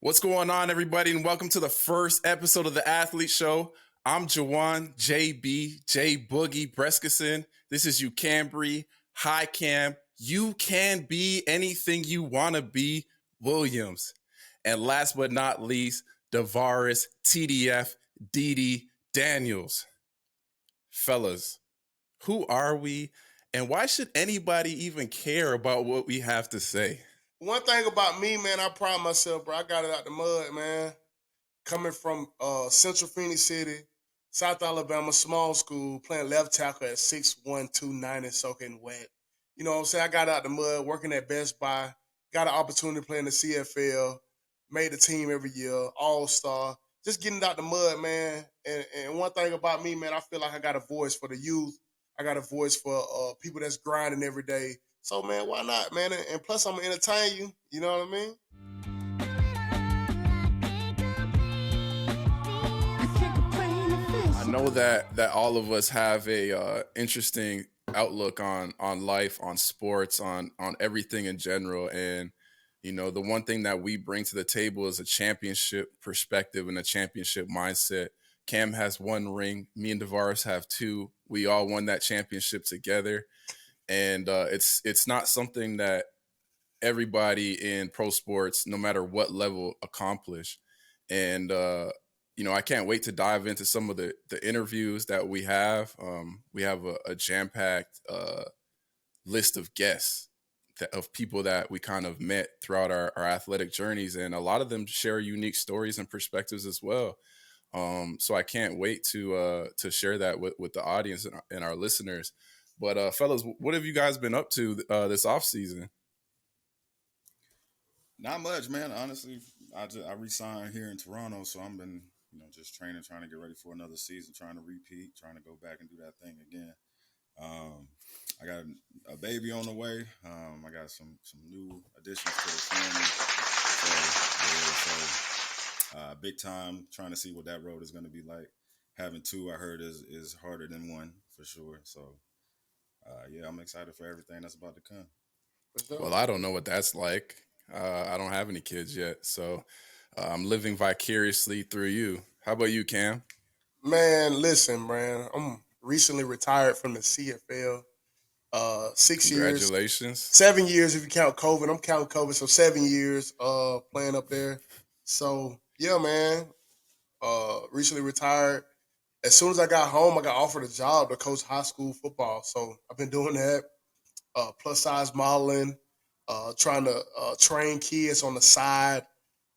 What's going on, everybody, and welcome to the first episode of the Athelite Show. I'm Juwan J Boogie Brescacin. This is you Cambry. Hi, Cam. You can be anything you want to be, Williams. And last but not least, Davaris Daniels. Fellas, who are we, and why should anybody even care about what we have to say? One thing about me, man, I pride myself, bro. I got it out the mud, man. Coming from Central Phoenix City, South Alabama, small school, playing left tackle at 6'1", 290, soaking wet. You know what I'm saying? I got out the mud, working at Best Buy, got an opportunity to play in the CFL, made the team every year, all-star. Just getting out the mud, man. And one thing about me, man, I feel like I got a voice for the youth. I got a voice for people that's grinding every day. So, man, why not, man? And plus, I'm going to entertain you. You know what I mean? I know that all of us have a interesting outlook on life, on sports, on everything in general. And, you know, the one thing that we bring to the table is a championship perspective and a championship mindset. Cam has one ring. Me and Davaris have two. We all won that championship together. And it's not something that everybody in pro sports, no matter what level, accomplish. And you know, I can't wait to dive into some of the interviews that we have. We have a jam-packed list of guests of people that we kind of met throughout our athletic journeys, and a lot of them share unique stories and perspectives as well. So I can't wait to share that with the audience and our listeners. But fellas, what have you guys been up to this off season? Not much, man. Honestly, I re-signed here in Toronto, so I've been just training, trying to get ready for another season, trying to repeat, trying to go back and do that thing again. I got a baby on the way. I got some new additions to the family. So big time trying to see what that road is going to be like. Having two, I heard, is harder than one for sure. So yeah, I'm excited for everything that's about to come. Well, I don't know what that's like. I don't have any kids yet, so I'm living vicariously through you. How about you, Cam? Man, listen, man. I'm recently retired from the CFL. 6 years, Congratulations. 7 years if you count COVID. I'm counting COVID, so 7 years playing up there. So, yeah, man. Recently retired. As soon as I got home, I got offered a job to coach high school football. So I've been doing that. Plus size modeling, trying to train kids on the side,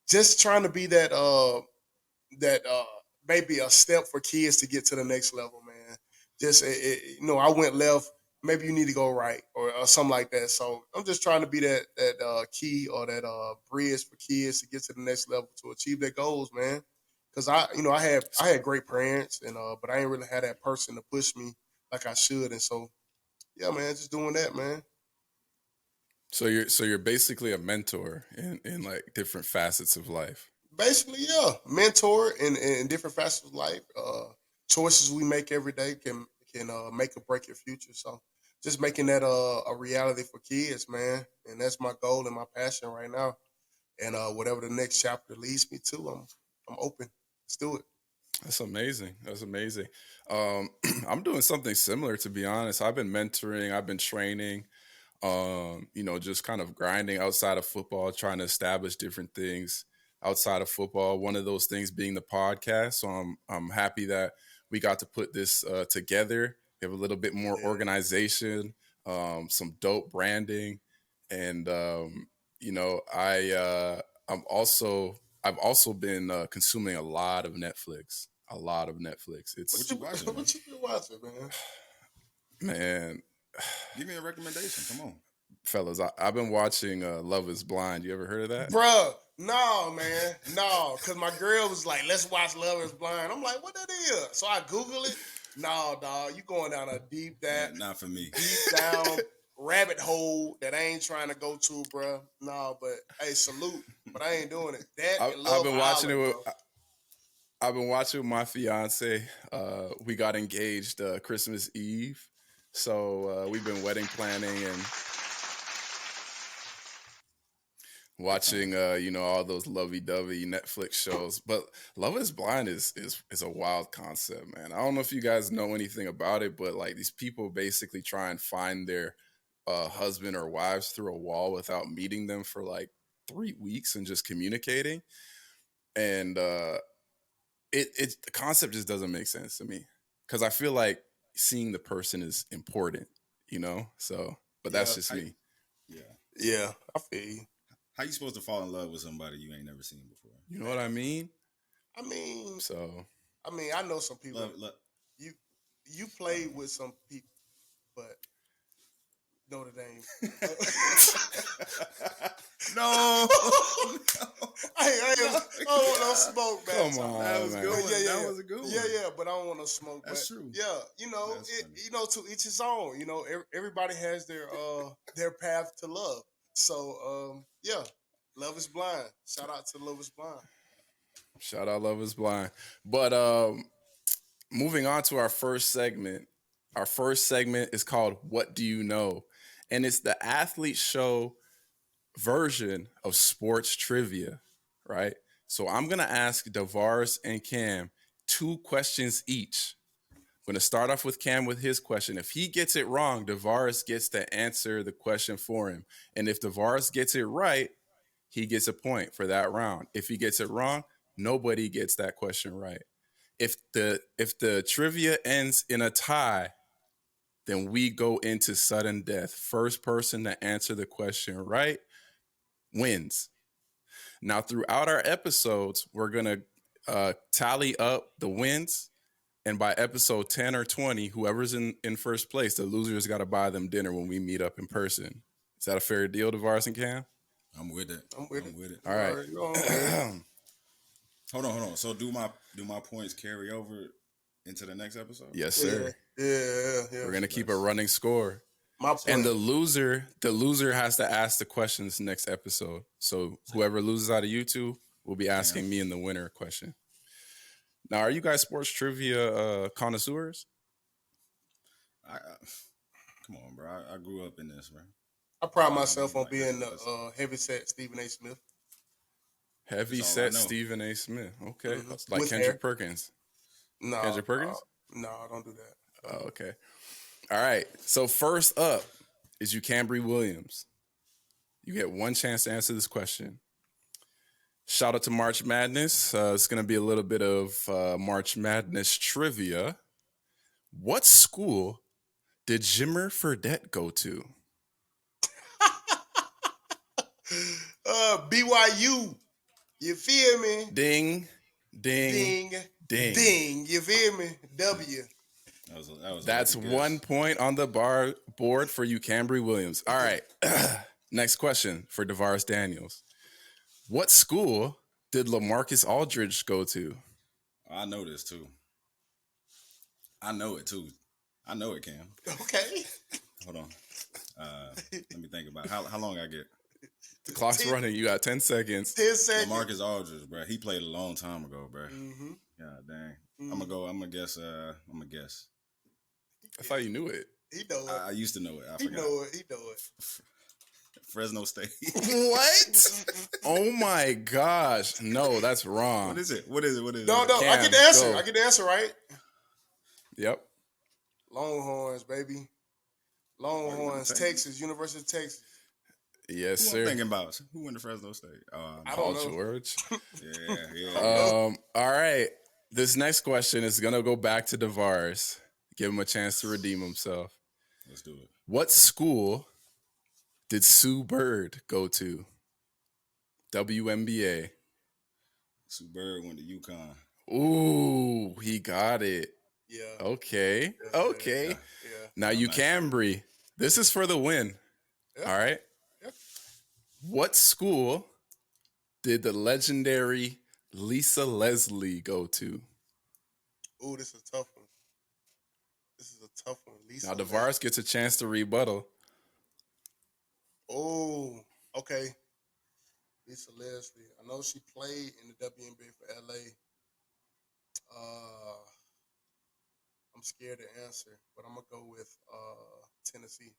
just trying to be that maybe a step for kids to get to the next level, man. Just I went left. Maybe you need to go right or something like that. So I'm just trying to be that key or that bridge for kids to get to the next level to achieve their goals, man. Because I had great parents and but I ain't really had that person to push me like I should, and so yeah, man, just doing that, man. So you're basically a mentor in like different facets of life. Basically, yeah, mentor in different facets of life. Choices we make every day can make or break your future. So just making that a reality for kids, man, and that's my goal and my passion right now. And whatever the next chapter leads me to, I'm open. Let's do it. That's amazing. That's amazing. Um, I'm doing something similar, to be honest. I've been mentoring. I've been training. You know, just kind of grinding outside of football, trying to establish different things outside of football. One of those things being the podcast. So I'm happy that we got to put this together. We have a little bit more Yeah. organization, some dope branding, and you know, I've also been consuming a lot of Netflix. A lot of Netflix. What It's you watching, man? What you been watching, man? man, Give me a recommendation. Come on. fellas, I've been watching Love Is Blind. You ever heard of that? Bruh, no, man, no, because my girl was like, "Let's watch Love Is Blind." I'm like, "What that is?" So I Google it. No, dog, you going down a Yeah, not for me. deep down rabbit hole that I ain't trying to go to, bruh. No, but hey, salute, but I ain't doing it. That and I've Love been watching it Island, with bro. I've been watching with my fiance. We got engaged Christmas Eve, so we've been wedding planning, and watching all those lovey-dovey Netflix shows. But Love is Blind is a wild concept, man. I don't know if you guys know anything about it, but like these people basically try and find their husband or wives through a wall without meeting them for like 3 weeks and just communicating. And the concept just doesn't make sense to me, because I feel like seeing the person is important, So, but that's just me. Yeah, I feel you. How you supposed to fall in love with somebody you ain't never seen before? You know what I mean? I mean, So I know some people. You played with some people, but Notre Dame. No. I don't want no smoke, man. Come on, that was man. good. That was a good one. Yeah, but I don't want no smoke. That's true. Yeah, to each his own. Everybody has their path to love. So, Love is Blind. Shout out to Love is Blind. Shout out Love is Blind. But moving on to our first segment. Our first segment is called What Do You Know? And it's the Athelite Show version of sports trivia, right? So I'm going to ask Davaris and Cam 2 questions each. I'm going to start off with Cam with his question. If he gets it wrong, Davaris gets to answer the question for him. And if Davaris gets it right, he gets a point for that round. If he gets it wrong, nobody gets that question right. If the trivia ends in a tie, then we go into sudden death. First person to answer the question right wins. Now, throughout our episodes, we're going to tally up the wins. And by episode 10 or 20, whoever's in first place, the loser's got to buy them dinner when we meet up in person. Is that a fair deal, Davaris and Cam? I'm with it. I'm with it. All right. Hold on. So do my points carry over into the next episode? Yes, sir. Yeah. We're going to keep a running score. And the loser has to ask the questions next episode. So whoever loses out of you two will be asking me and the winner a question. Now, are you guys sports trivia connoisseurs? Come on, bro. I grew up in this, bro. I pride myself on being the heavyset Stephen A. Smith. Heavyset Stephen A. Smith. Okay. Mm-hmm. Like With Kendrick hair. Perkins. No. Kendrick Perkins? No, I don't do that. Oh, okay. All right. So first up is Cambry Williams. You get one chance to answer this question. Shout out to March Madness. It's going to be a little bit of March Madness trivia. What school did Jimmer Fredette go to? BYU. You feel me? Ding. You feel me? W. That's 1 point on the board for Cambry Williams. All right. Next question for Davaris Daniels. What school did LaMarcus Aldridge go to? I know this too. I know it too. I know it, Cam. Okay. Hold on. Let me think about it. How long I get? The clock's running. You got 10 seconds. 10 seconds. LaMarcus Aldridge, bro. He played a long time ago, bro. Mm-hmm. God dang. Mm-hmm. I'm gonna guess. I thought you knew it. He know it. I used to know it. He know it. Fresno State. What? Oh my gosh. No, that's wrong. What is it? No, Cam, I get the answer. go. I get the answer right. Yep. Longhorns, baby. Longhorns, Texas, University of Texas. Yes, Who sir. I'm thinking about? Who went to Fresno State? I Paul don't know. George. Yeah. All right. This next question is going to go back to Davaris. Give him a chance to redeem himself. Let's do it. What school did Sue Bird go to? WNBA. Sue Bird went to UConn. Ooh, he got it. Yeah. Okay. Yeah. Now, Cambry. This is for the win. Yeah. All right. Yeah. What school did the legendary Lisa Leslie go to? Ooh, this is a tough one. Lisa. Now, Davaris gets a chance to rebuttal. Oh, okay. Lisa Leslie. I know she played in the WNBA for LA. I'm scared to answer, but I'm gonna go with Tennessee.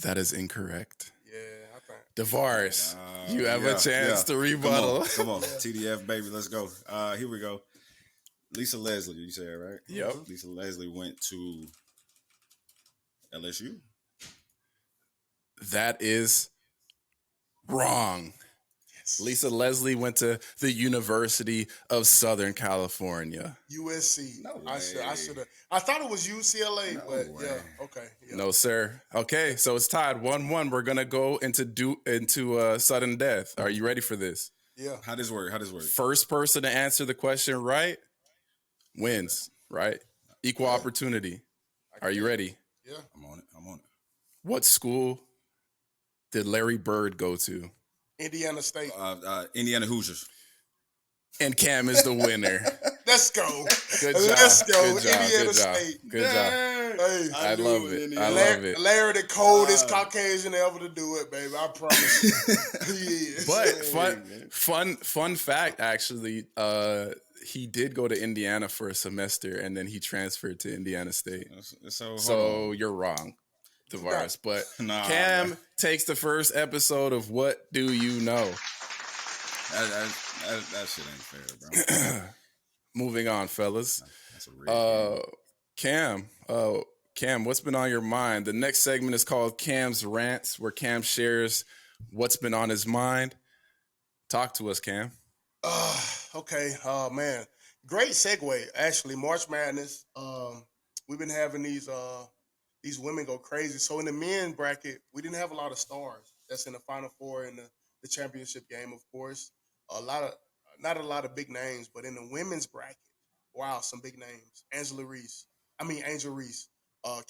That is incorrect. Yeah, I think. Davaris, you have a chance to rebuttal. Come on. TDF, baby, let's go. Here we go. Lisa Leslie, you said, right? Yep. Lisa Leslie went to LSU. That is wrong. Lisa Leslie went to the University of Southern California. USC. No I way. should have. I thought it was UCLA, No but way. yeah. Okay. Yeah. No, sir. Okay, so it's tied 1-1. We're gonna go into sudden death. Are you ready for this? Yeah. How does work? First person to answer the question right wins. Right? Equal opportunity. Are you ready? Yeah. I'm on it. What school did Larry Bird go to? Indiana State. Indiana Hoosiers. And Cam is the winner. Let's go. Good job. Let's go. Good job. Indiana Good job. State. Good job. Hey, I love it. I love it. Larry, the coldest Caucasian ever to do it, baby. I promise you. He is. But fun fact, actually, he did go to Indiana for a semester, and then he transferred to Indiana State. So you're wrong, Davaris. But Cam takes the first episode of What Do You Know? That shit ain't fair, bro. Moving on, fellas. That's a real Cam, what's been on your mind? The next segment is called Cam's Rants, where Cam shares what's been on his mind. Talk to us, Cam. Okay. Man. Great segue. Actually, March Madness. We've been having these women go crazy. So in the men bracket, we didn't have a lot of stars. That's in the Final Four and the championship game, of course. Not a lot of big names, but in the women's bracket, wow, some big names. Angel Reese,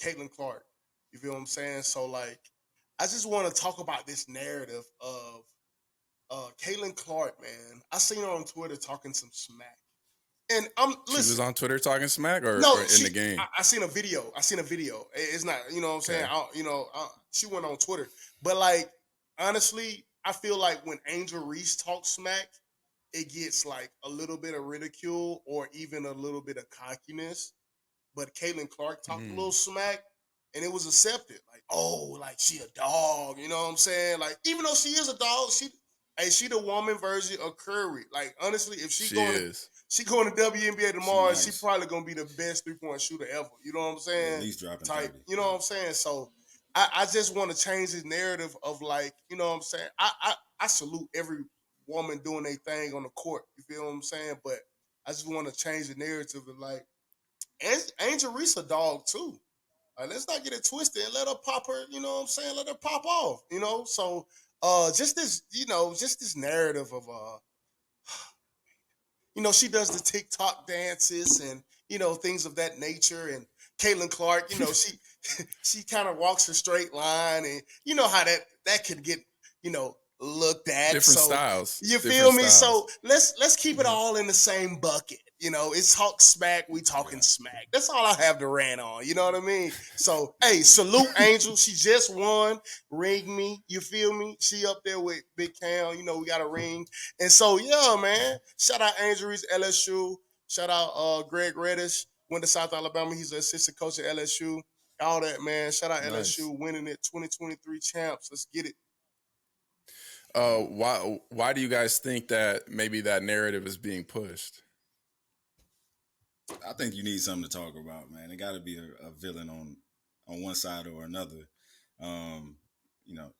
Caitlin Clark. You feel what I'm saying? So like, I just want to talk about this narrative of Caitlin Clark, man. I seen her on Twitter talking some smack. And She was on Twitter talking smack or in the game? I seen a video. It's not, you know what I'm saying? She went on Twitter. But like, honestly, I feel like when Angel Reese talks smack, it gets like a little bit of ridicule or even a little bit of cockiness. But Caitlin Clark talked a little smack and it was accepted. Like, oh, like she a dog, you know what I'm saying? Like, even though she is a dog, she the woman version of Curry. Like, honestly, if she going to WNBA tomorrow, she probably gonna be the best 3-point shooter ever. You know what I'm saying? At least dropping type. 30. You know what I'm saying? So I just want to change this narrative of like, you know what I'm saying? I salute every woman doing their thing on the court. You feel what I'm saying? But I just want to change the narrative of like, Angel Reese a dog too. Like, let's not get it twisted and let her pop her, you know what I'm saying? Let her pop off, you know? So just this narrative of she does the TikTok dances and, things of that nature. And Caitlin Clark, she kind of walks a straight line, and you know how that could get, looked at. Different styles. You feel me? So let's keep it all in the same bucket. It's talk smack, we talking smack. That's all I have to rant on. You know what I mean? So, hey, salute Angel. She just won. Ring me. You feel me? She up there with Big Cam. We got a ring. And so, yeah, man. Shout out Angel Reese, LSU. Shout out Greg Reddish. Went to South Alabama. He's an assistant coach at LSU. All that, man. Shout out LSU winning it. 2023 champs. Let's get it. Why do you guys think that maybe that narrative is being pushed? I think you need something to talk about, man. It got to be a villain on one side or another.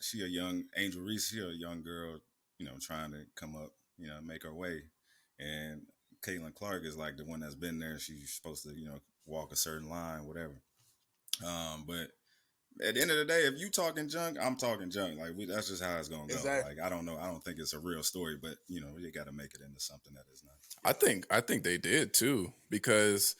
She a young Angel Reese. She a young girl, trying to come up, make her way. And Caitlin Clark is like the one that's been there. She's supposed to, walk a certain line, whatever. But at the end of the day, if you talking junk, I'm talking junk. Like that's just how it's gonna go. Exactly. Like I don't know. I don't think it's a real story, but you got to make it into something that is not. I think they did too, because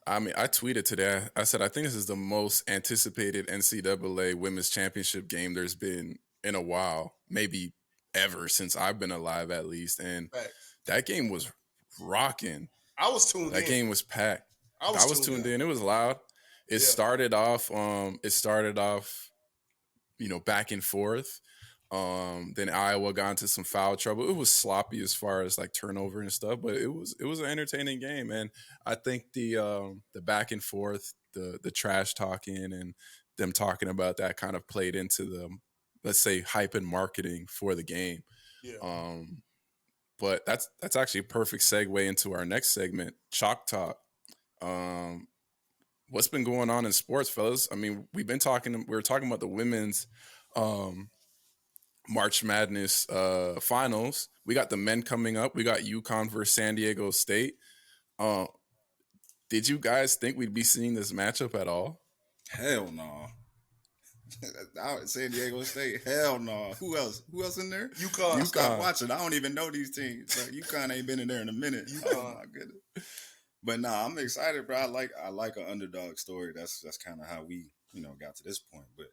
I tweeted today. I said I think this is the most anticipated NCAA Women's Championship game there's been in a while, maybe ever since I've been alive, at least. And that game was rocking. I was tuned in. That game was packed. I was tuned in. It was loud. It started off. Back and forth. Then Iowa got into some foul trouble. It was sloppy as far as like turnover and stuff, but it was an entertaining game. And I think the back and forth, the trash talking, and them talking about that kind of played into the, let's say, hype and marketing for the game. Yeah. But that's actually a perfect segue into our next segment, Chalk Talk. What's been going on in sports, fellas? I mean, we were talking about the women's March Madness finals. We got the men coming up. We got UConn versus San Diego State. Did you guys think we'd be seeing this matchup at all? Hell no. San Diego State. Hell no. Who else? Who else in there? UConn. You stop watching. I don't even know these teams. So UConn ain't been in there in a minute. Oh my goodness. But nah, I'm excited, bro. I like an underdog story. That's kind of how we, got to this point. But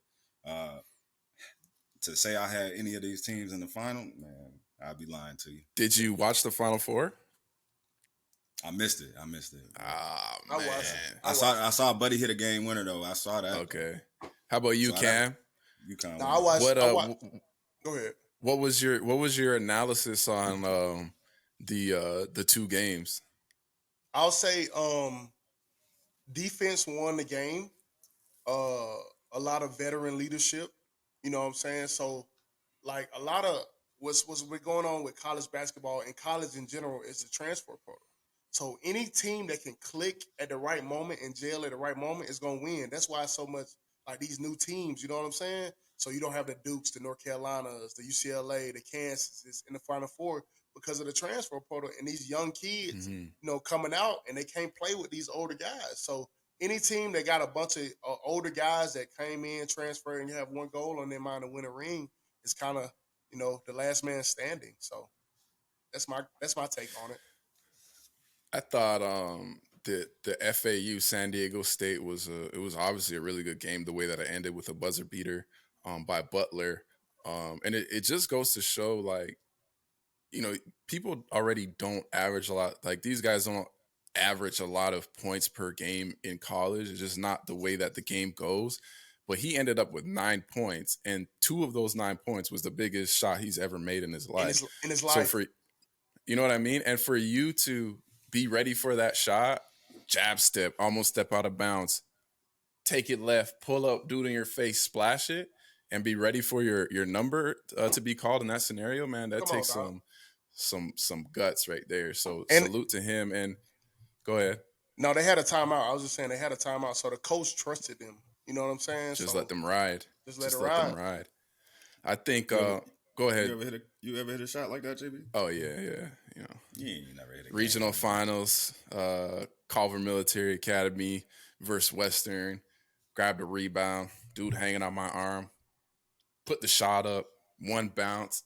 to say I had any of these teams in the final, man, I'd be lying to you. Did you watch the Final Four? I missed it. Ah, I man. watched it. I saw Buddy hit a game winner though. I saw that. Okay. How about you, So Cam? UConn. No, I watched. Go ahead. What was your analysis on the two games? I'll say defense won the game. A lot of veteran leadership. You know what I'm saying? So, like, a lot of what's been going on with college basketball and college in general is the transfer portal. So any team that can click at the right moment and gel at the right moment is going to win. That's why so much like these new teams, you know what I'm saying? So you don't have the Dukes, the North Carolinas, the UCLA, the Kansas in the Final Four because of the transfer portal and these young kids, coming out and they can't play with these older guys. So any team that got a bunch of older guys that came in, transferred, and you have one goal on their mind to win a ring is kind of, the last man standing. So that's my take on it. I thought the FAU San Diego State was obviously a really good game. The way that it ended with a buzzer beater by Butler, and it just goes to show, like, people already don't average a lot. Like, these guys don't average a lot of points per game in college. It's just not the way that the game goes. But he ended up with 9 points, and 2 of those 9 points was the biggest shot he's ever made in his life. In his life. So you know what I mean? And for you to be ready for that shot, jab step, almost step out of bounds, take it left, pull up, dude in your face, splash it, and be ready for your number to be called in that scenario, man, that takes some guts right there. So salute to him. And go ahead. No, they had a timeout. I was just saying they had a timeout, so the coach trusted them. You know what I'm saying? Just let them ride. Just let them ride. I think. Go ahead. You ever hit a shot like that, JB? Oh yeah. You never hit a regional finals. Culver Military Academy versus Western. Grabbed a rebound. Dude hanging on my arm. Put the shot up. One bounce.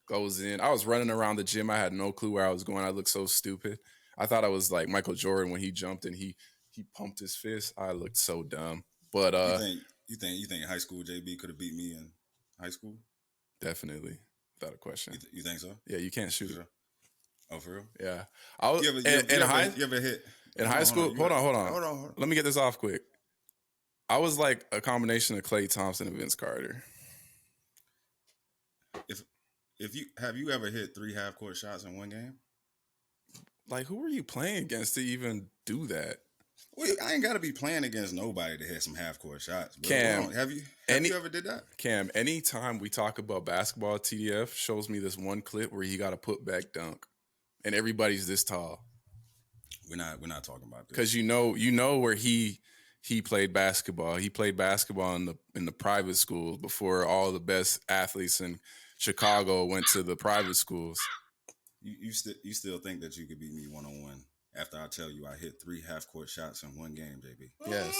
Goes in. I was running around the gym. I had no clue where I was going. I looked so stupid. I thought I was like Michael Jordan when he jumped and he pumped his fist. I looked so dumb. But you think high school JB could have beat me in high school? Definitely, without a question. You think so? Yeah, you can't shoot. Oh, for real? Yeah. You ever hit in high school? Hold on. Let me get this off quick. I was like a combination of Klay Thompson and Vince Carter. If you ever hit 3 half court shots in one game? Like, who were you playing against to even do that? Wait, I ain't got to be playing against nobody to hit some half court shots. Bro. Cam, have you ever did that? Cam, anytime we talk about basketball, TDF shows me this one clip where he got a putback dunk, and everybody's this tall. We're not talking about this because you know where he played basketball. He played basketball in the private schools before all the best athletes in Chicago went to the private schools. You still think that you could beat me 1-on-1 after I tell you I hit 3 half court shots in one game, JB? Yes.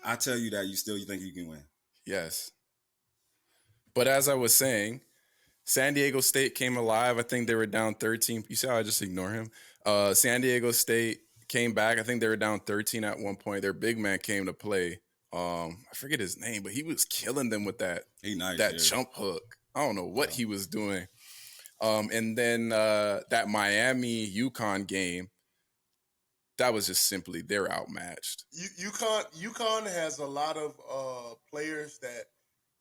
I tell you that you think you can win. Yes. But as I was saying, San Diego State came alive. I think they were down 13. You see how I just ignore him? San Diego State came back. I think they were down 13 at one point. Their big man came to play. I forget his name, but he was killing them with that jump hook. I don't know what he was doing. And then that Miami UConn game, that was just simply they're outmatched. UConn has a lot of players that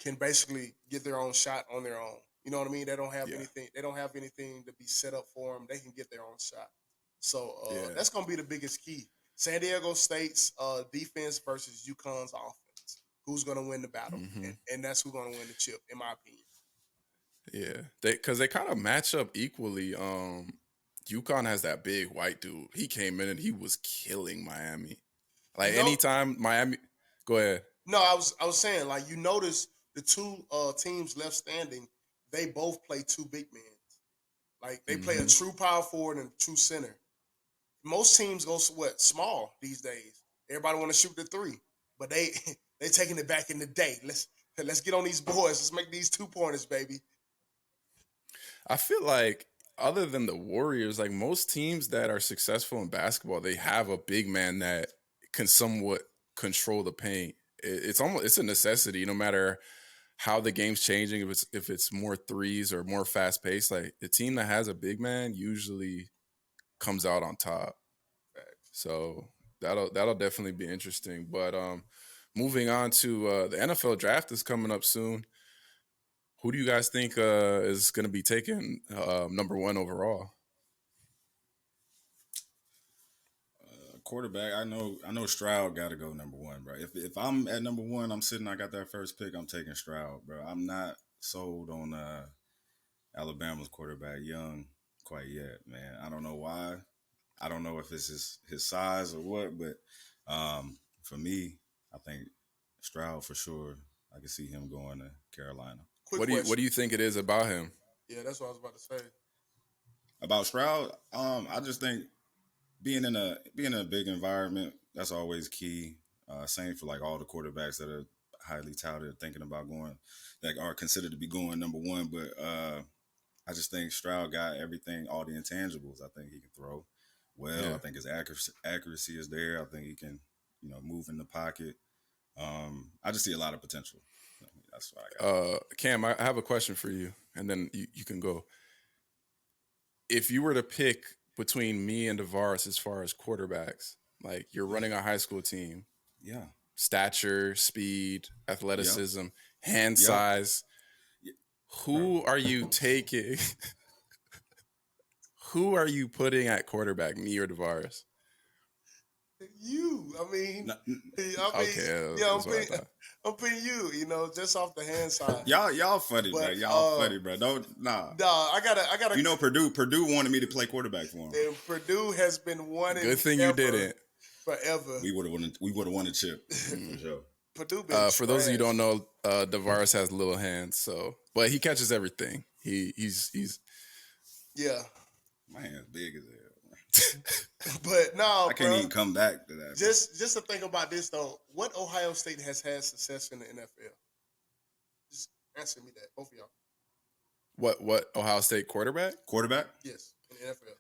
can basically get their own shot on their own. You know what I mean? They don't have anything. They don't have anything to be set up for them. They can get their own shot. So that's going to be the biggest key. San Diego State's defense versus UConn's offense. Who's going to win the battle? Mm-hmm. And that's who's going to win the chip, in my opinion. Yeah, because they kind of match up equally. UConn has that big white dude. He came in and he was killing Miami. Like anytime Miami, go ahead. No, I was saying, like, you notice the two teams left standing, they both play two big men. Like they play a true power forward and a true center. Most teams go small these days. Everybody want to shoot the three, but they taking it back in the day. Let's get on these boards. Let's make these 2-pointers, baby. I feel like other than the Warriors, like most teams that are successful in basketball, they have a big man that can somewhat control the paint. It's a necessity, no matter how the game's changing. If it's more threes or more fast paced, like the team that has a big man usually comes out on top. So that'll definitely be interesting. But moving on to the NFL draft is coming up soon. Who do you guys think is going to be taken number one overall? Quarterback, I know Stroud got to go number one, bro. If I'm at number one, I got that first pick, I'm taking Stroud, bro. I'm not sold on Alabama's quarterback, Young, quite yet, man. I don't know why. I don't know if it's his size or what, but for me, I think Stroud for sure. I can see him going to Carolina. What do you think it is about him? Yeah, that's what I was about to say. About Stroud, I just think being in a big environment, that's always key. Same for like all the quarterbacks that are highly touted, thinking about going, that are considered to be going number one. But I just think Stroud got everything, all the intangibles. I think he can throw well. Yeah. I think his accuracy is there. I think he can, move in the pocket. I just see a lot of potential. That's what I got. Cam, I have a question for you, and then you can go. If you were to pick between me and Davaris as far as quarterbacks, like you're running a high school team. Yeah. Stature, speed, athleticism, hand size. Who are you taking? Who are you putting at quarterback, me or Davaris? You. I'm putting you, just off the hand side. Y'all funny, bro. Y'all funny, bro. I gotta. Purdue wanted me to play quarterback for him. And Purdue has been wanting. Good thing you didn't. Forever. We would have won a chip for sure. Purdue been for those of you who don't know, Davaris has little hands, but he catches everything. He's yeah. My hand's big as hell. But no, I can't even come back to that. Just to think about this though, what Ohio State has had success in the NFL? Just answer me that, both of y'all. What Ohio State quarterback? Quarterback? Yes, in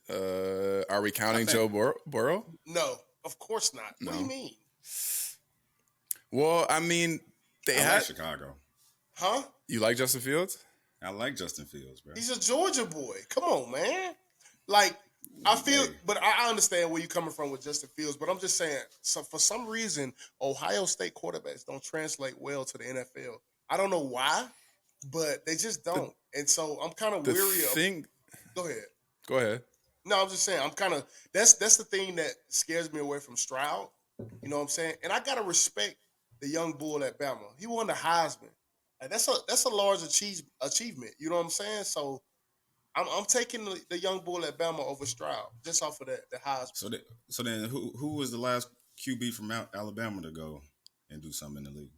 the NFL. Are we counting Joe Burrow? No, of course not. No. What do you mean? Well, I mean, I like Chicago. Huh? You like Justin Fields? I like Justin Fields, bro. He's a Georgia boy. Come on, man. Like, I feel, but I understand where you're coming from with Justin Fields, but I'm just saying, so for some reason, Ohio State quarterbacks don't translate well to the NFL. I don't know why, but they just don't. And so I'm kind of weary of. Go ahead. No, I'm just saying, that's the thing that scares me away from Stroud. You know what I'm saying? And I got to respect the young bull at Bama. He won the Heisman. Like, that's a large achievement. You know what I'm saying? So I'm taking the young bull at Bama over Stroud just off of the Heisman. So then who was the last QB from Alabama to go and do something in the league?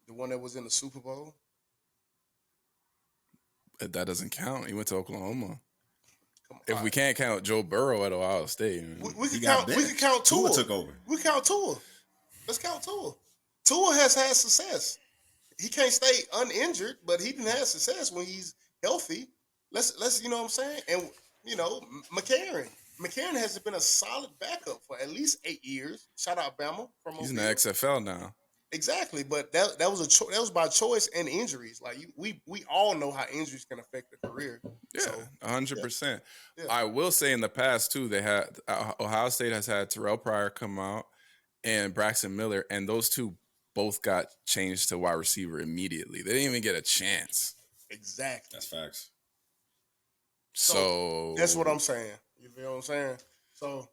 The one that was in the Super Bowl? That doesn't count. He went to Oklahoma. If we can't count Joe Burrow at Ohio State, we can count Tua. Tua took over. We count Tua. Let's count Tua. Tua has had success. He can't stay uninjured, but he didn't have success when he's healthy. Let's you know what I'm saying? And McCarron has been a solid backup for at least 8 years. Shout out Bama from he's in the XFL now. Exactly, but that was by choice and injuries. Like we all know how injuries can affect the career. Yeah, 100%. Yeah. I will say in the past too, they had Ohio State has had Terrell Pryor come out and Braxton Miller, and those two both got changed to wide receiver immediately. They didn't even get a chance. Exactly, that's facts. So that's what I'm saying. You feel what I'm saying? So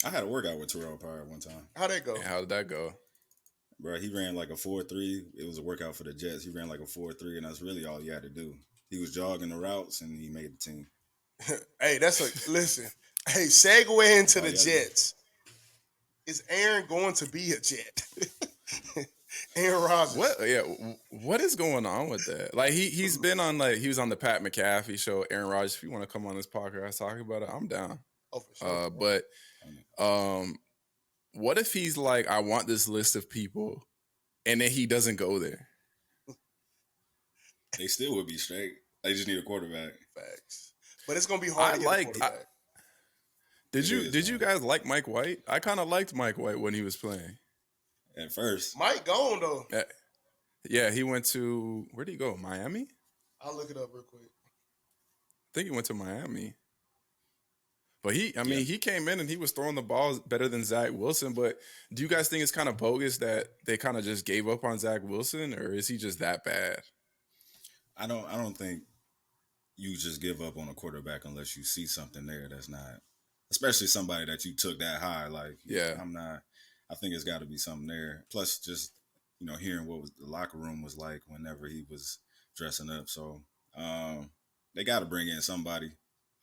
I had a workout with Terrell Pryor one time. How'd that go? And how did that go? Bro, he ran like a 4.3. It was a workout for the Jets. He ran like a 4.3, and that's really all he had to do. He was jogging the routes, and he made the team. Hey, listen. Hey, segue into the yeah. Jets. Is Aaron going to be a Jet? Aaron Rodgers. What? Yeah. What is going on with that? Like he's been on he was on the Pat McAfee show. Aaron Rodgers, if you want to come on this podcast talk about it, I'm down. Oh, for sure. But what if he's like, I want this list of people, and then he doesn't go there? They still would be straight. They just need a quarterback. Facts. But it's gonna be hard to get a quarterback. Did you guys like Mike White? I kind of liked Mike White when he was playing. At first. Mike gone though. Yeah, he went to, where did he go? Miami? I'll look it up real quick. I think he went to Miami. But he came in and he was throwing the ball better than Zach Wilson. But do you guys think it's kind of bogus that they kind of just gave up on Zach Wilson, or is he just that bad? I don't think you just give up on a quarterback unless you see something there that's not, especially somebody that you took that high. Like, yeah, I think it's got to be something there. Plus, just hearing what the locker room was like whenever he was dressing up. So they got to bring in somebody.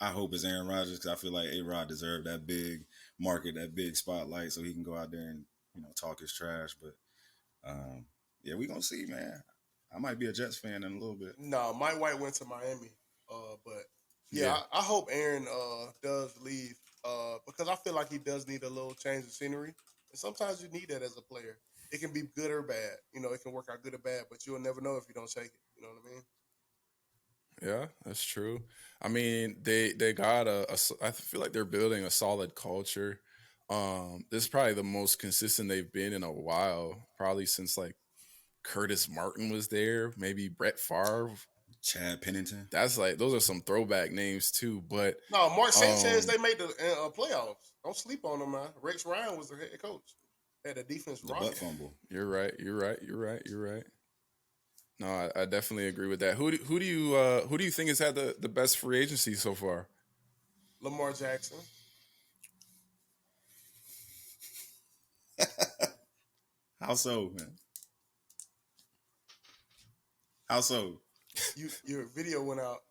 I hope it's Aaron Rodgers because I feel like A-Rod deserved that big market, that big spotlight, so he can go out there and talk his trash. But yeah, we gonna see, man. I might be a Jets fan in a little bit. No, Mike White went to Miami, but yeah. I hope Aaron does leave because I feel like he does need a little change of scenery, and sometimes you need that as a player. It can be good or bad. It can work out good or bad, but you'll never know if you don't take it. You know what I mean? Yeah, that's true. I mean, they got I feel like they're building a solid culture. This is probably the most consistent they've been in a while, probably since like Curtis Martin was there, maybe Brett Favre, Chad Pennington. That's those are some throwback names too. But no, Mark Sanchez, they made the playoffs. Don't sleep on them, man. Rex Ryan was their head coach. Had a defense butt fumble. You're right. No, I definitely agree with that. Who do you think has had the best free agency so far? Lamar Jackson. How so, man? How so? Your video went out.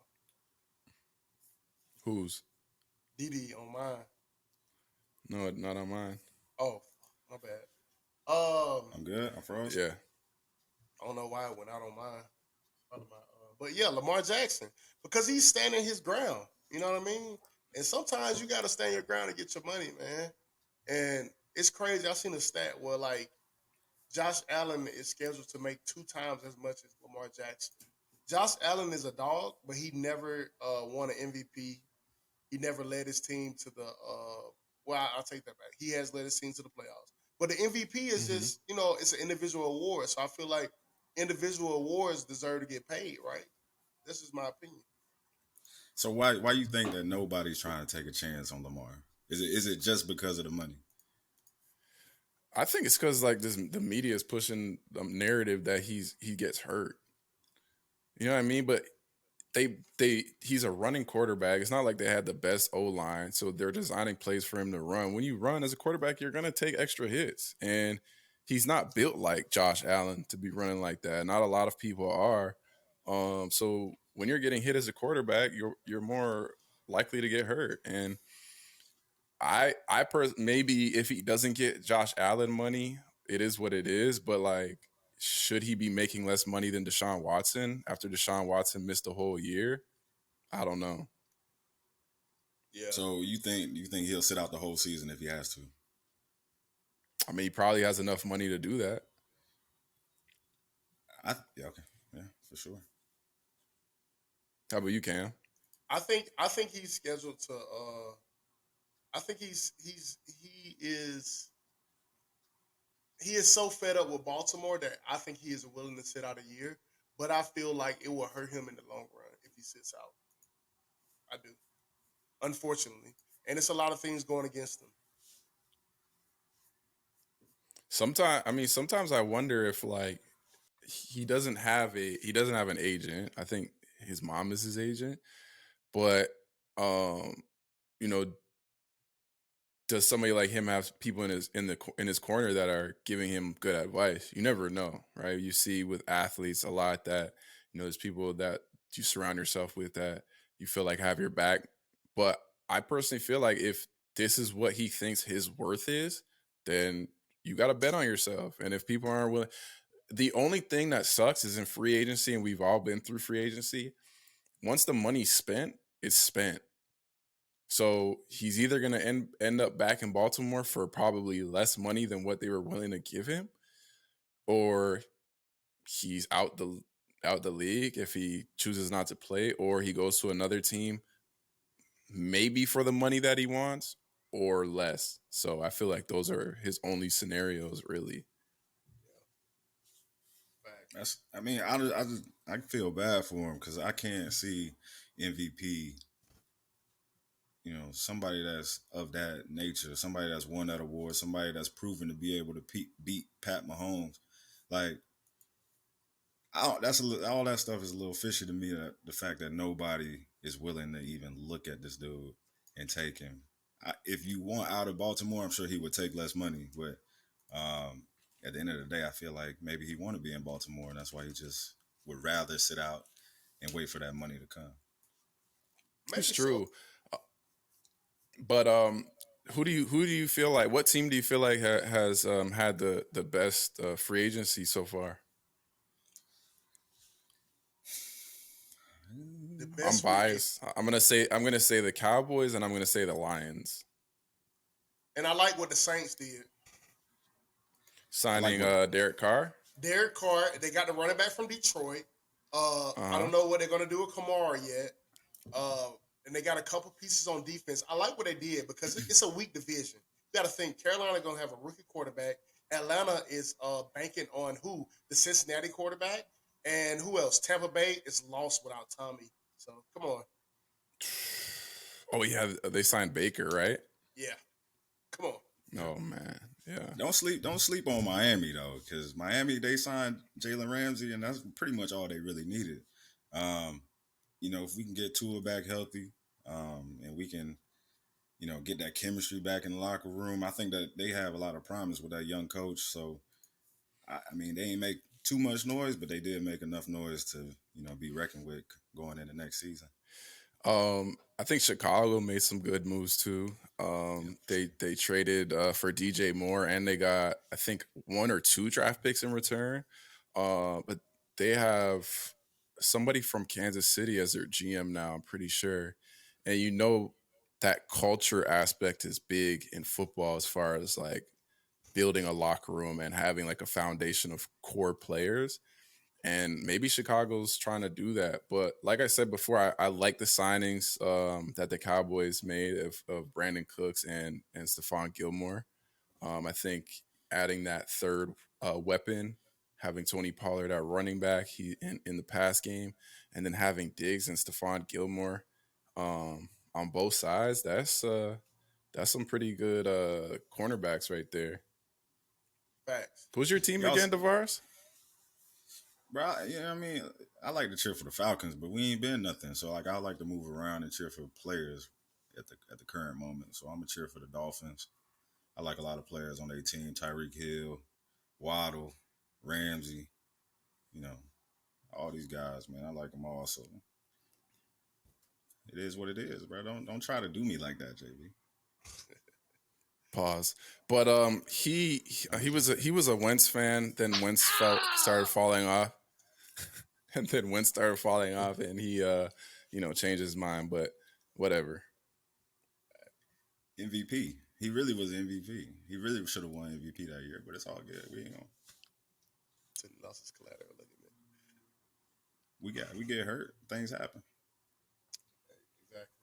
Whose? DD on mine. No, not on mine. Oh, my bad. I'm good. I froze. Yeah. I don't know why it went out on mine. But yeah, Lamar Jackson. Because he's standing his ground. You know what I mean? And sometimes you got to stand your ground to get your money, man. And it's crazy. I seen a stat where, like, Josh Allen is scheduled to make 2 times as much as Lamar Jackson. Josh Allen is a dog, but he never won an MVP. He never led his team to the I'll take that back. He has led his team to the playoffs. But the MVP is just, it's an individual award. So I feel like individual awards deserve to get paid, right? This is my opinion. So why you think that nobody's trying to take a chance on Lamar? Is it just because of the money? I think it's because the media is pushing the narrative that he gets hurt. You know what I mean? But he's a running quarterback. It's not like they had the best O-line, so they're designing plays for him to run. When you run as a quarterback, you're gonna take extra hits, and he's not built like Josh Allen to be running like that. Not a lot of people are. So when you're getting hit as a quarterback, you're more likely to get hurt. And maybe if he doesn't get Josh Allen money, it is what it is. But should he be making less money than Deshaun Watson after Deshaun Watson missed a whole year? I don't know. Yeah. So you think he'll sit out the whole season if he has to? I mean, he probably has enough money to do that. Yeah, okay. Yeah, for sure. How about you, Cam? I think he's scheduled to I think he is so fed up with Baltimore that I think he is willing to sit out a year. But I feel like it will hurt him in the long run if he sits out. I do. Unfortunately. And it's a lot of things going against him. Sometimes I wonder if he doesn't have an agent. I think his mom is his agent. But does somebody like him have people in his corner that are giving him good advice? You never know, right? You see with athletes a lot that there's people that you surround yourself with that you feel like have your back. But I personally feel like if this is what he thinks his worth is, then you got to bet on yourself. And if people aren't willing, the only thing that sucks is in free agency, and we've all been through free agency. Once the money's spent, it's spent. So he's either going to end up back in Baltimore for probably less money than what they were willing to give him, or he's out the league if he chooses not to play, or he goes to another team, maybe for the money that he wants or less. So I feel like those are his only scenarios, really. I feel bad for him because I can't see MVP. Somebody that's of that nature, somebody that's won that award, somebody that's proven to be able to beat Pat Mahomes. Like, all that stuff is a little fishy to me. That the fact that nobody is willing to even look at this dude and take him. If you want out of Baltimore, I'm sure he would take less money. But at the end of the day, I feel like maybe he want to be in Baltimore, and that's why he just would rather sit out and wait for that money to come. Maybe It's true. so. But who do you feel like? What team do you feel like has had the best free agency so far? The I'm best biased. I'm gonna say the Cowboys, and I'm gonna say the Lions. and I like what the Saints did. Signing what- Derek Carr. Derek Carr, they got the running back from Detroit. I don't know what they're going to do with Kamara yet. And they got a couple pieces on defense. I like what they did because it's a weak division. You got to think Carolina going to have a rookie quarterback. Atlanta is banking on who? The Cincinnati quarterback. And who else? Tampa Bay is lost without Tommy. So, come on. Oh yeah, they signed Baker, right? Yeah. Come on. Oh man, yeah. Don't sleep on Miami though, because Miami they signed Jalen Ramsey, and that's pretty much all they really needed. If we can get Tua back healthy, and we can, get that chemistry back in the locker room, I think that they have a lot of promise with that young coach. So, they ain't make too much noise, but they did make enough noise to, be reckoned with going into next season. I think Chicago made some good moves too. They traded for DJ Moore, and they got I think 1 or 2 draft picks in return. But they have somebody from Kansas City as their GM now. I'm pretty sure, and that culture aspect is big in football as far as like building a locker room and having like a foundation of core players. And maybe Chicago's trying to do that. But like I said before, I like the signings that the Cowboys made of Brandon Cooks and Stephon Gilmore. I think adding that third weapon, having Tony Pollard at running back in the pass game, and then having Diggs and Stephon Gilmore on both sides, that's some pretty good cornerbacks right there. Facts. Who's your team again, Davaris? Bro, I like to cheer for the Falcons, but we ain't been nothing. So I like to move around and cheer for players at the current moment. So I'm gonna cheer for the Dolphins. I like a lot of players on their team: Tyreek Hill, Waddle, Ramsey. All these guys, man. I like them all. So it is what it is, bro. Don't try to do me like that, JB. Pause. But he was a Wentz fan. Then Wentz started falling off, and then Wentz started falling off, and he changed his mind. But whatever. MVP. He really was MVP. He really should have won MVP that year. But it's all good. We ain't gonna. Lost his collateral. Look at me. We get hurt. Things happen. Exactly.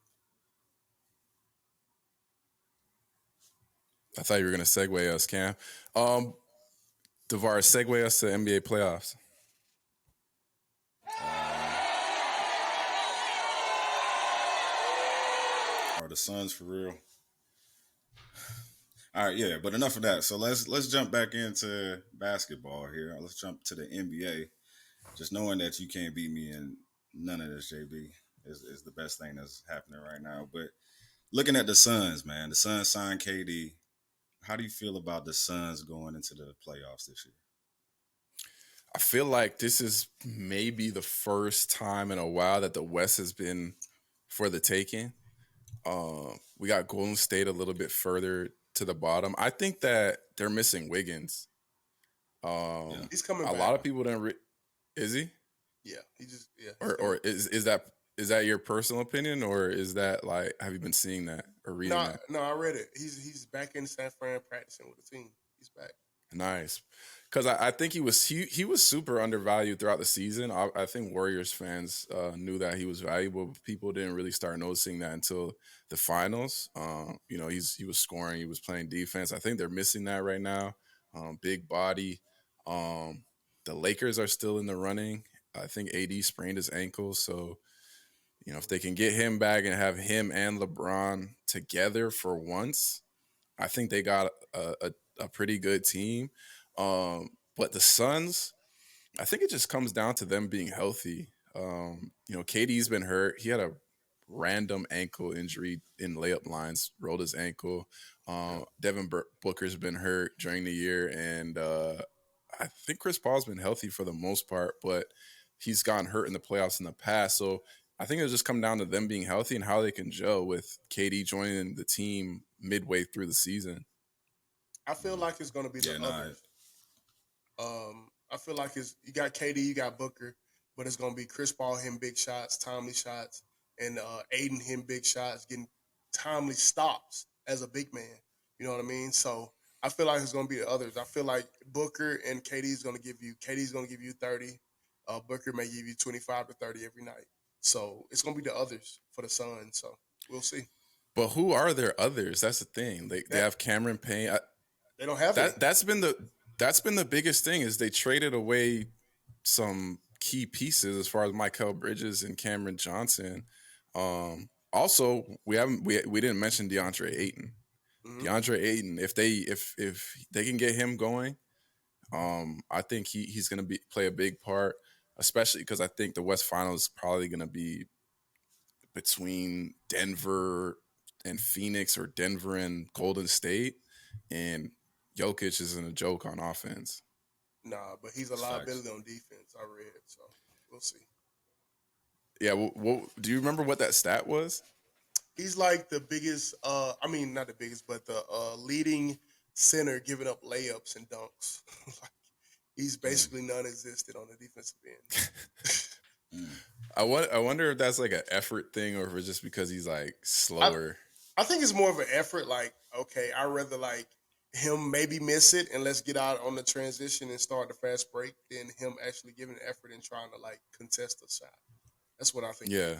I thought you were gonna segue us, Cam. Davaris, segue us to NBA playoffs. Are the Suns for real? All right, yeah, but enough of that. So let's jump back into basketball here. Let's jump to the NBA. Just knowing that you can't beat me in none of this, JB, is the best thing that's happening right now. But looking at the Suns, man. The Suns signed KD. How do you feel about the Suns going into the playoffs this year? I feel like this is maybe the first time in a while that the West has been for the taking. We got Golden State a little bit further to the bottom. I think that they're missing Wiggins. Yeah. He's coming A back. lot of people didn't. Is he? Yeah, he's Or is that your personal opinion, or is that like have you been seeing that or reading no, that? no, I read it. He's back in San Fran practicing with the team. He's back. Nice, because I think he was super undervalued throughout the season. I think Warriors fans knew that he was valuable, but people didn't really start noticing that until the finals. He was scoring, he was playing defense. I think they're missing that right now. Big body. The Lakers are still in the running. I think AD sprained his ankle, so if they can get him back and have him and LeBron together for once, I think they got a pretty good team. But the Suns, I think it just comes down to them being healthy. KD's been hurt. He had a random ankle injury in layup lines, rolled his ankle. Devin Booker's been hurt during the year, and I think Chris Paul's been healthy for the most part, but he's gotten hurt in the playoffs in the past. So I think it'll just come down to them being healthy and how they can gel with KD joining the team midway through the season. I feel like it's gonna be the Yeah, nah, others. I feel like you got KD, you got Booker, but it's gonna be Chris Paul hitting big shots, timely shots, and Aiden hitting big shots, getting timely stops as a big man. You know what I mean? So I feel like it's gonna be the others. I feel like Booker and KD's gonna give you 30. Booker may give you 25 to 30 every night. So it's gonna be the others for the Suns. So we'll see. But who are their others? That's the thing. They have Cameron Payne. They don't have any. That's been the biggest thing is they traded away some key pieces as far as Michael Bridges and Cameron Johnson. Also, we didn't mention DeAndre Ayton. Mhm. DeAndre Ayton, if they can get him going, I think he's going to play a big part, especially because I think the West Finals is probably going to be between Denver and Phoenix or Denver and Golden State, and Jokic isn't a joke on offense. Nah, but he's a it's facts. liability on defense. I read, so we'll see. Yeah, do you remember what that stat was? He's like the biggest. I mean, not the biggest, but the leading center giving up layups and dunks. Like, he's basically non-existent on the defensive end. Mm. I wonder if that's like an effort thing or if it's just because he's like slower. I think it's more of an effort. Like, okay, I'd rather like him maybe miss it and let's get out on the transition and start the fast break than him actually giving effort and trying to like contest the shot. That's what I think. Yeah,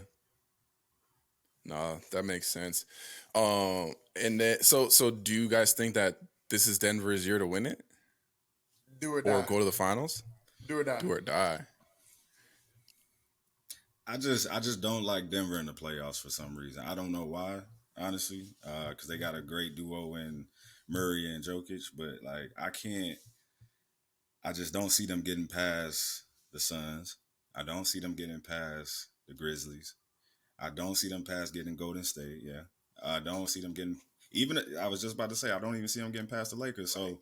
no, that makes sense. And then so do you guys think that this is Denver's year to win it Do or or die. go to the finals? Do or die. Do or die. I just don't like Denver in the playoffs for some reason. I don't know why, honestly, because they got a great duo in Murray and Jokic, but like I can't. I just don't see them getting past the Suns. I don't see them getting past the Grizzlies. I don't see them past getting Golden State. Yeah, I don't see them getting. Even I was just about to say I don't even see them getting past the Lakers. So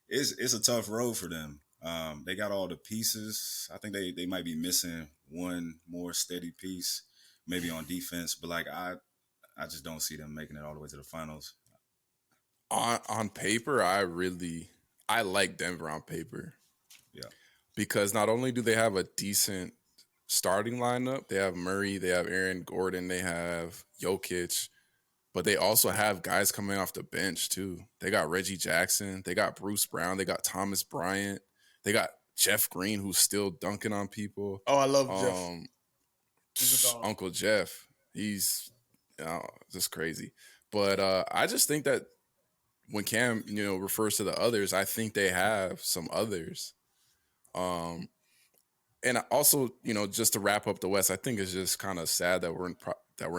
it's a tough road for them. They got all the pieces. I think they might be missing one more steady piece, maybe on defense. But like I just don't see them making it all the way to the finals. On paper, I like Denver on paper Yeah, because not only do they have a decent starting lineup, they have Murray, they have Aaron Gordon, they have Jokic, but they also have guys coming off the bench too. They got Reggie Jackson, they got Bruce Brown, they got Thomas Bryant, they got Jeff Green who's still dunking on people. Oh, I love Jeff. He's a dog. Uncle Jeff, he's just crazy. But I just think that when Cam, refers to the others, I think they have some others. Um, and also, just to wrap up the West, I think it's just kind of sad that we're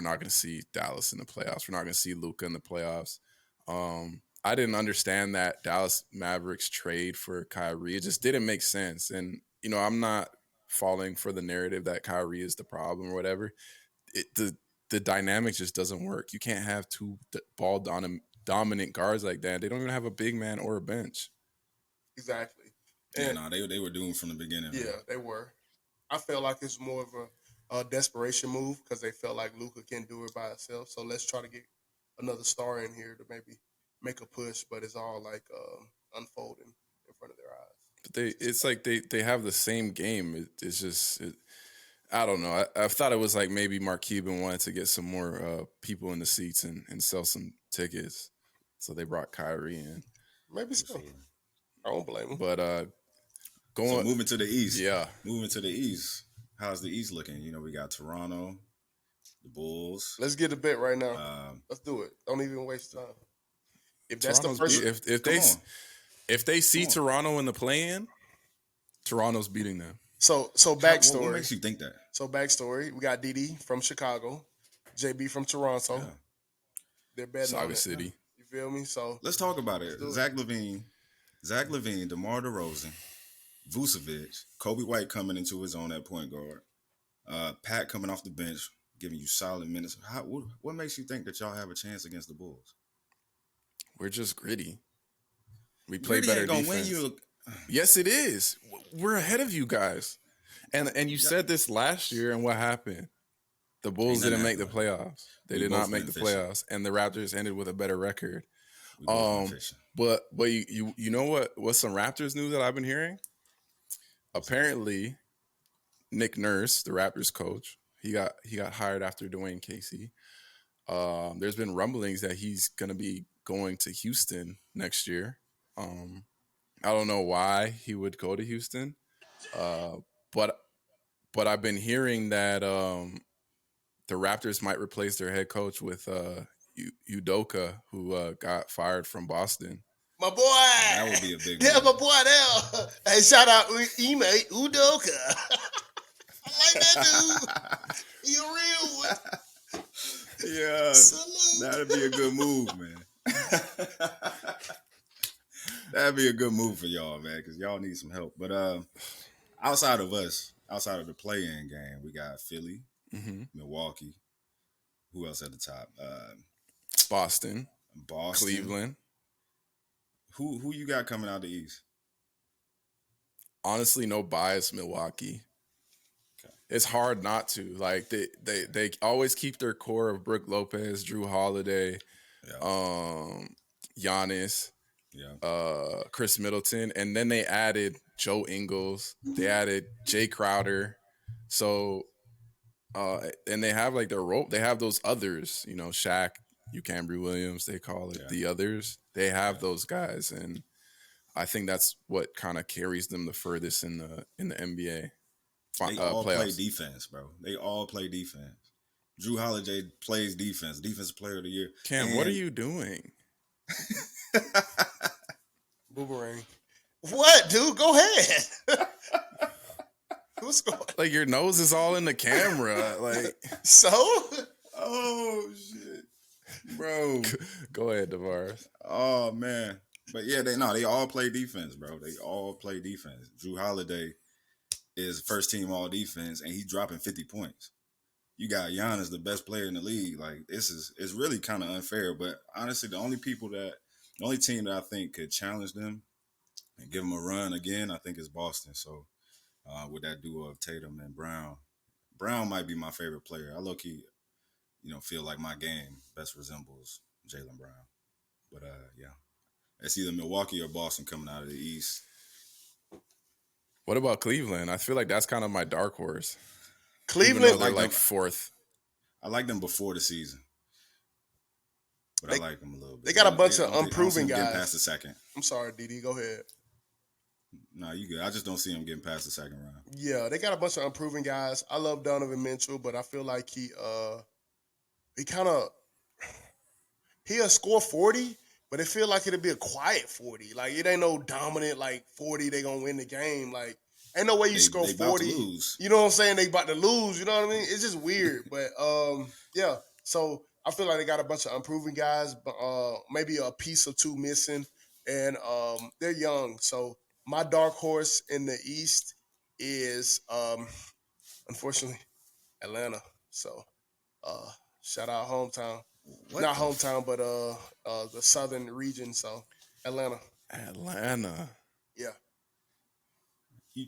not going to see Dallas in the playoffs. We're not going to see Luka in the playoffs. I didn't understand that Dallas Mavericks trade for Kyrie. It just didn't make sense. And I'm not falling for the narrative that Kyrie is the problem or whatever. The the dynamic just doesn't work. You can't have two ball dominant guards like that. They don't even have a big man or a bench. Exactly. Yeah, And no, they were doomed from the beginning. yeah, Man. they were. I felt like it's more of a desperation move because they felt like Luka can't do it by himself. So let's try to get another star in here to maybe make a push, but it's all like unfolding in front of their eyes. But it's like they have the same game. It's just I don't know. I thought it was like maybe Mark Cuban wanted to get some more people in the seats and sell some tickets, so they brought Kyrie in. Maybe so. I don't blame him. But so moving to the East. Yeah. Moving to the East. How's the East looking? You know, we got Toronto, the Bulls. Let's get a bet right now. Let's do it. Don't even waste time. If that's Toronto's the first, if they see Toronto in the play-in, Toronto's beating them. So backstory. What makes you think that? So backstory. We got DD from Chicago, JB from Toronto. Yeah. They're betting on Saga it. City. You feel me? So let's talk about it. Zach LaVine, DeMar DeRozan, Vucevic, Kobe White coming into his own at point guard, Pat coming off the bench, giving you solid minutes. What makes you think that y'all have a chance against the Bulls? We're just gritty. We play better defense. Win you. Yes, it is. We're ahead of you guys. And you said this last year, and what happened? The Bulls didn't make the playoffs. They did not make the playoffs, and the Raptors ended with a better record. But you know what's some Raptors news that I've been hearing? Apparently, Nick Nurse, the Raptors coach, he got hired after Dwayne Casey. There's been rumblings that he's gonna be going to Houston next year. I don't know why he would go to Houston, but I've been hearing that the Raptors might replace their head coach with Udoka, who got fired from Boston. My boy, that would be a big. Yeah, my boy there. Hey, shout out Ime Udoka. I like that dude. He a real one. Yeah, that'd be a good move, man. That'd be a good move for y'all, man, because y'all need some help. But outside of the play-in game, we got Philly, Milwaukee. Who else at the top? Boston, Cleveland. Who you got coming out the East? Honestly, no bias, Milwaukee. Okay. It's hard not to. Like they always keep their core of Brook Lopez, Drew Holiday, Giannis. Yeah. Chris Middleton, and then they added Joe Ingles. They added Jay Crowder. So, and they have like their rope. They have those others, you know, Shaq, Cambry Williams. They call it the others. They have those guys, and I think that's what kind of carries them the furthest in the NBA. They all play defense, bro. They all play defense. Drew Holiday plays defense. Defensive Player of the Year. Cam, what are you doing? Boomerang. What, dude? Go ahead. What's going on? Like your nose is all in the camera. Like so? Oh shit. Bro. Go ahead, Davaris. Oh man. But yeah, they all play defense, bro. They all play defense. Drew Holiday is first team all defense and he's dropping 50 points. You got Giannis, the best player in the league. Like it's really kind of unfair. But honestly, the only team that I think could challenge them and give them a run again, I think is Boston. So with that duo of Tatum and Brown might be my favorite player. I low-key, feel like my game best resembles Jaylen Brown. But yeah, it's either Milwaukee or Boston coming out of the East. What about Cleveland? I feel like that's kind of my dark horse. Cleveland, they're like fourth. I like them before the season, but I like them a little bit. They got a bunch of unproven guys. Getting past the second. I'm sorry, DD. Go ahead. No, you good. I just don't see them getting past the second round. Yeah, they got a bunch of unproven guys. I love Donovan Mitchell, but I feel like he'll score 40, but it feel like it'll be a quiet 40. Like it ain't no dominant like 40. They gonna win the game. Like ain't no way you score 40. You know what I'm saying? They about to lose. You know what I mean? It's just weird. But yeah. So I feel like they got a bunch of unproven guys, but maybe a piece or two missing, and they're young. So my dark horse in the East is unfortunately Atlanta. So Shout out hometown. What Not the? hometown, but the southern region. So Atlanta. Atlanta. Yeah, You,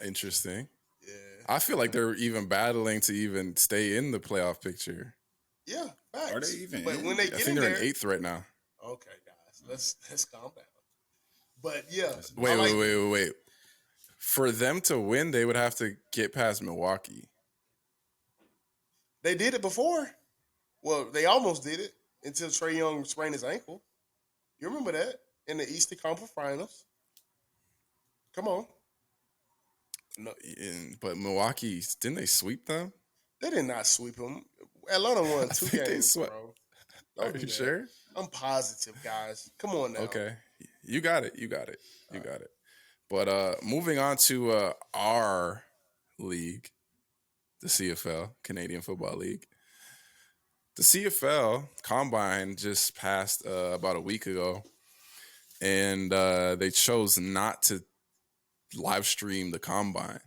Interesting. yeah, I feel like yeah, they're even battling to even stay in the playoff picture. yeah. are they Facts. even But when in? they I get think in they're in there, eighth right now. okay, guys, let's calm down. But yeah, That's I Wait, insane. wait, like wait, wait, wait. For them to win, they would have to get past Milwaukee. they did it before. Well, they almost did it until Trey Young sprained his ankle. You remember that in the Eastern Conference Finals? Come on, no, But Milwaukee, didn't they sweep them? they did not sweep him. Atlanta won I two think they games, swept. bro. Are Don't do you that. sure? I'm positive, guys. Come on now. Okay. You got it. You got it. All You right. got it. But moving on to our league, the CFL, Canadian Football League. The CFL Combine just passed about a week ago, and they chose not to live stream the Combine,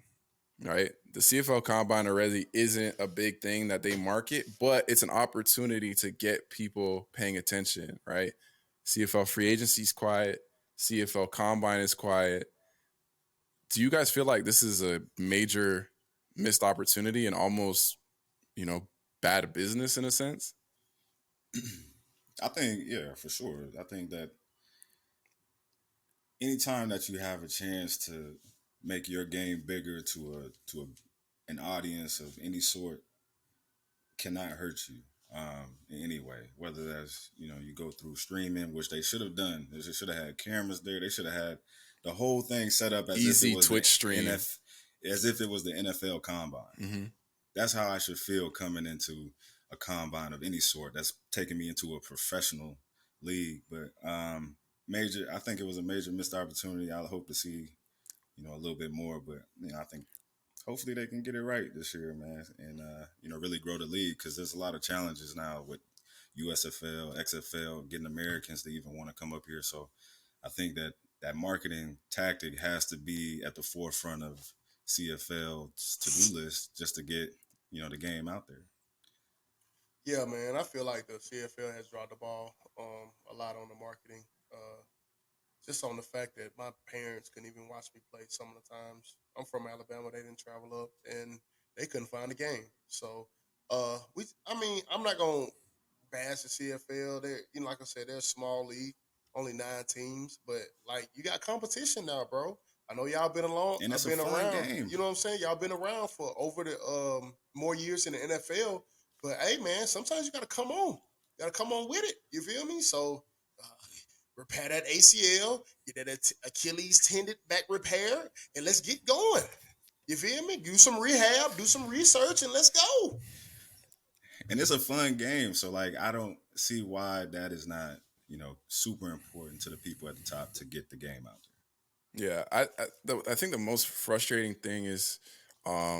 right? The CFL Combine already isn't a big thing that they market, but it's an opportunity to get people paying attention, right? CFL free agency is quiet. CFL Combine is quiet. Do you guys feel like this is a major missed opportunity and almost, you know, bad business in a sense? I think, yeah, for sure. I think that anytime that you have a chance to make your game bigger an audience of any sort cannot hurt you in any way. Whether that's you go through streaming, which they should have done. They should have had cameras there. They should have had the whole thing set up as if it Easy was the Twitch stream. as if it was the NFL Combine. Mm-hmm. That's how I should feel coming into a combine of any sort. That's taking me into a professional league. But I think it was a major missed opportunity. I hope to see, a little bit more. But I think hopefully they can get it right this year, man, and really grow the league because there's a lot of challenges now with USFL, XFL, getting Americans to even want to come up here. So I think that marketing tactic has to be at the forefront of CFL's to-do list just to get the game out there. Yeah, man. I feel like the CFL has dropped the ball a lot on the marketing. Just on the fact that my parents couldn't even watch me play some of the times. I'm from Alabama. They didn't travel up, and they couldn't find a game. So, I'm not gonna bash the CFL. They're, like I said, they're a small league, only 9 teams, but like you got competition now, bro. I know y'all been along. And I've it's a been fun around. game. You know what I'm saying? Y'all been around for over the more years in the NFL. But hey, man, sometimes you gotta come on. You gotta come on with it. You feel me? So uh, repair that ACL, get that Achilles tendon back repair, and let's get going. You feel me? Do some rehab, do some research, and let's go. And it's a fun game. So, like, I don't see why that is not, super important to the people at the top to get the game out Yeah, I think the most frustrating thing is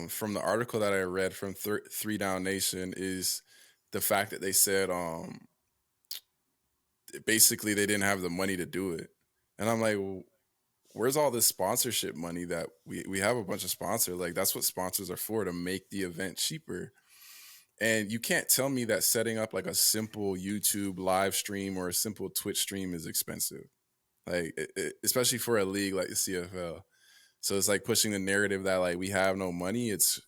from the article that I read from Three Down Nation is the fact that they said basically they didn't have the money to do it, and I'm like, well, where's all this sponsorship money that we have a bunch of sponsors, like that's what sponsors are for, to make the event cheaper. And you can't tell me that setting up like a simple YouTube live stream or a simple Twitch stream is expensive, like especially for a league like the CFL. So it's like pushing the narrative that like we have no money. It's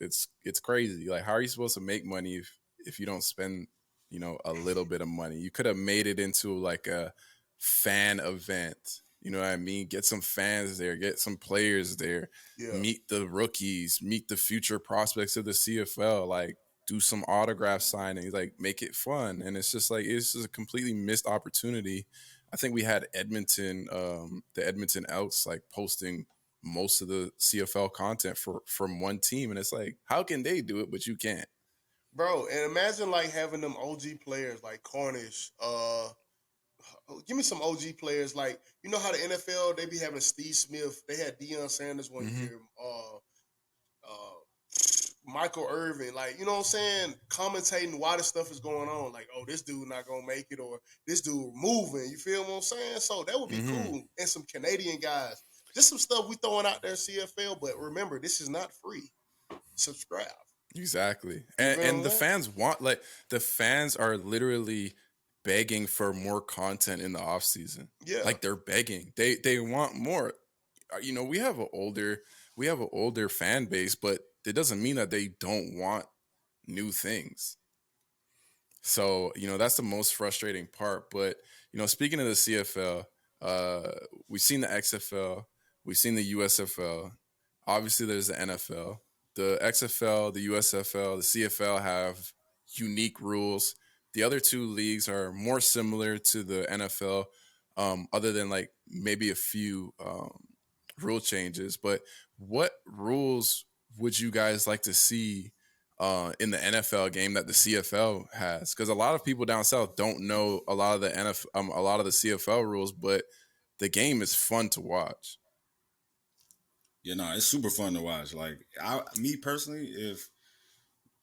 crazy. Like how are you supposed to make money if you don't spend, a little bit of money? You could have made it into like a fan event. You know what I mean? Get some fans there, get some players there, Yeah, meet the rookies, meet the future prospects of the CFL, like do some autograph signings, like make it fun. And it's just like it's just a completely missed opportunity. I think we had the Edmonton Elks like posting most of the CFL content from one team, and it's like, how can they do it but you can't? bro. And imagine like having them OG players like Cornish. Give me some OG players like how the NFL they be having Steve Smith. They had Deion Sanders one Mm-hmm. year. Michael Irvin, like what I'm saying, commentating why this stuff is going on. Like, oh, this dude not gonna make it, or this dude moving. You feel what I'm saying? So that would be Mm-hmm. cool. And some Canadian guys, just some stuff we throwing out there CFL. But remember, this is not free. Subscribe. Exactly. You feel And me? the fans want, like, the fans are literally begging for more content in the off season. Yeah, Like, they're begging. They want more. You know, we have an older fan base, but it doesn't mean that they don't want new things. So, you know, that's the most frustrating part. But, you know, speaking of the CFL, we've seen the XFL, we've seen the USFL. Obviously, there's the NFL. The XFL, the USFL, the CFL have unique rules. The other two leagues are more similar to the NFL, other than like maybe a few rule changes. But what rules would you guys like to see in the NFL game that the CFL has? Because a lot of people down south don't know a lot of the a lot of the CFL rules, but the game is fun to watch. Yeah, no, it's super fun to watch. Like me personally,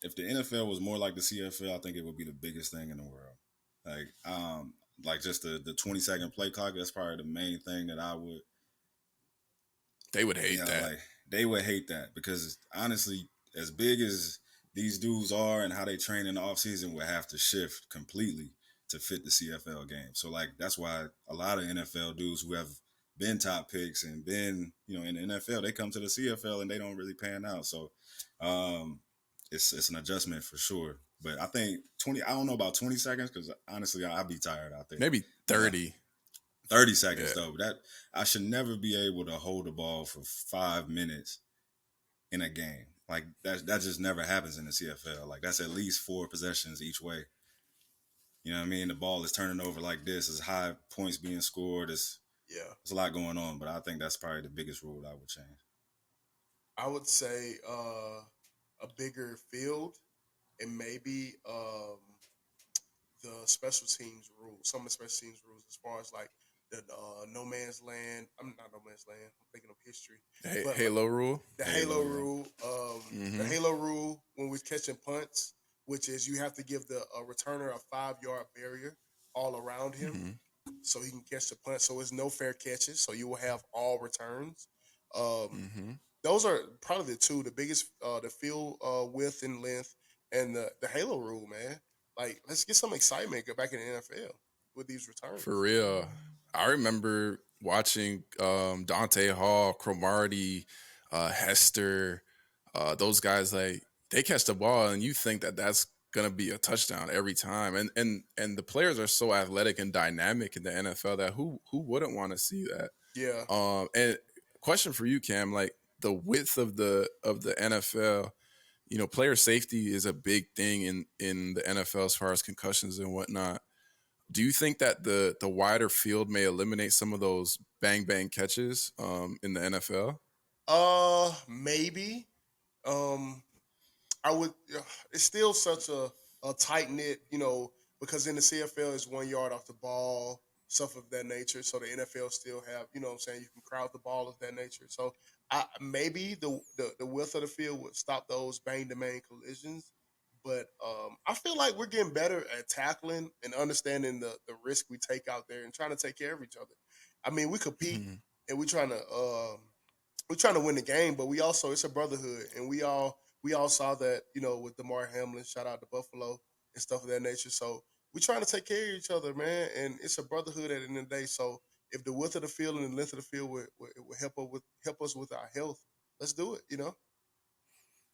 if the NFL was more like the CFL, I think it would be the biggest thing in the world. Like just the 20-second play clock. That's probably the main thing that I would, They would hate that. like they would hate that because honestly, as big as these dudes are and how they train in the off season would have to shift completely to fit the CFL game. So like that's why a lot of NFL dudes who have been top picks and been, in the NFL, they come to the CFL and they don't really pan out. So um it's an adjustment for sure. But I think 20, I don't know about 20 seconds because honestly I'd be tired out there. Maybe But 30. 30 seconds Yeah. though. That I should never be able to hold the ball for 5 minutes in a game. Like that just never happens in the CFL. Like that's at least 4 possessions each way. You know what I mean? The ball is turning over like this. There's high points being scored. yeah. There's a lot going on, but I think that's probably the biggest rule I would change. I would say a bigger field and maybe the special teams rules. Some of the special teams rules, as far as like the no man's land. I'm not no man's land. I'm thinking of history, but like, Halo rule. the Halo Halo rule. rule. The Hmm. Halo rule when we're catching punts, which is you have to give the returner a 5 yard barrier all around him Hmm. so he can catch the punt. So it's no fair catches. So you will have all returns. Um, Hmm. those are probably the two, the biggest, the field width and length, and the Halo rule, man. Like, let's get some excitement, get back in the NFL with these For returns. real. I remember watching Dante Hall, Cromartie, Hester, those guys, like, they catch the ball and you think that that's gonna be a touchdown every time. And the players are so athletic and dynamic in the NFL that who wouldn't want to see that? Yeah, And question for you, Cam, like the width of the NFL, you know, player safety is a big thing in the NFL as far as concussions and whatnot. Do you think that the wider field may eliminate some of those bang bang catches in the NFL? maybe. Um, I would. It's still such a tight knit, because in the CFL is 1 yard off the ball, stuff of that nature. So the NFL still have, what I'm saying, you can crowd the ball of that nature. So maybe the width of the field would stop those bang to bang collisions. But I feel like we're getting better at tackling and understanding the risk we take out there and trying to take care of each other. I mean, we compete Mhm. and we're trying to win the game, but we also, it's a brotherhood, and we all saw that, with Damar Hamlin, shout out to Buffalo and stuff of that nature. So we're trying to take care of each other, man, and it's a brotherhood at the end of the day. So if the width of the field and the length of the field would help us with our health, let's do it.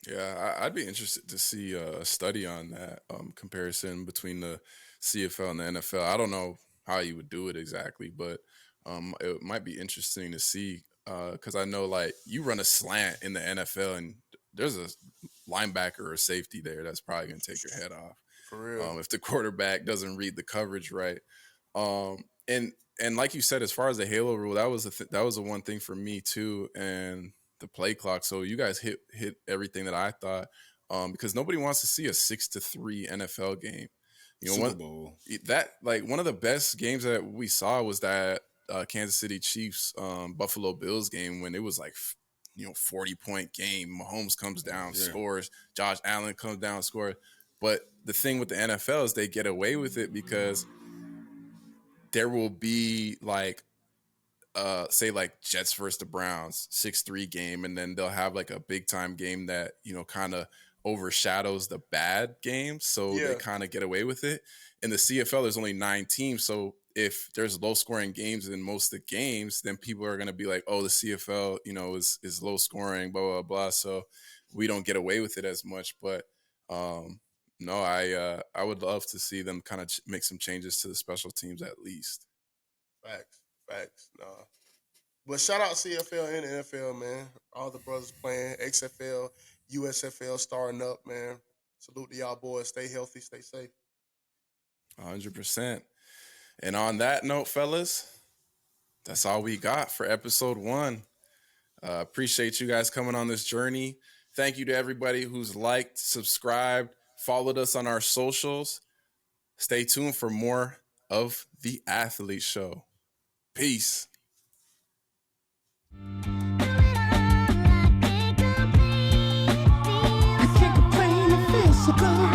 Yeah, I'd be interested to see a study on that comparison between the CFL and the NFL. I don't know how you would do it exactly, but it might be interesting to see because I know like you run a slant in the NFL and there's a linebacker or safety there that's probably going to take your head off For real. if the quarterback doesn't read the coverage right. Um, and like you said, as far as the Halo rule, that was the one thing for me too, and the play clock. So you guys hit everything that I thought, because nobody wants to see a 6-3 NFL game. You know Super what? Bowl. That like one of the best games that we saw was that Kansas City Chiefs Buffalo Bills game when it was like 40-point game. Mahomes comes down, Yeah. scores. Josh Allen comes down, scores. But the thing with the NFL is they get away with it because there will be like say like Jets versus the Browns 6-3 game, and then they'll have like a big time game that kind of overshadows the bad games, so they Yeah. kind of get away with it. In the CFL, there's only 9 teams, so if there's low scoring games in most of the games, then people are going to be like, oh, the CFL, is low scoring, blah, blah, blah. So we don't get away with it as much. But no, I would love to see them kind of make some changes to the special teams at least. Facts. Nah. But shout out CFL and NFL, man. All the brothers playing, XFL, USFL starting up, man. Salute to y'all boys. Stay healthy, stay safe. 100%. And on that note, fellas, that's all we got for episode 1. Appreciate you guys coming on this journey. Thank you to everybody who's liked, subscribed, followed us on our socials. Stay tuned for more of the Athelite Show. Peace. I can't complain if it's a go.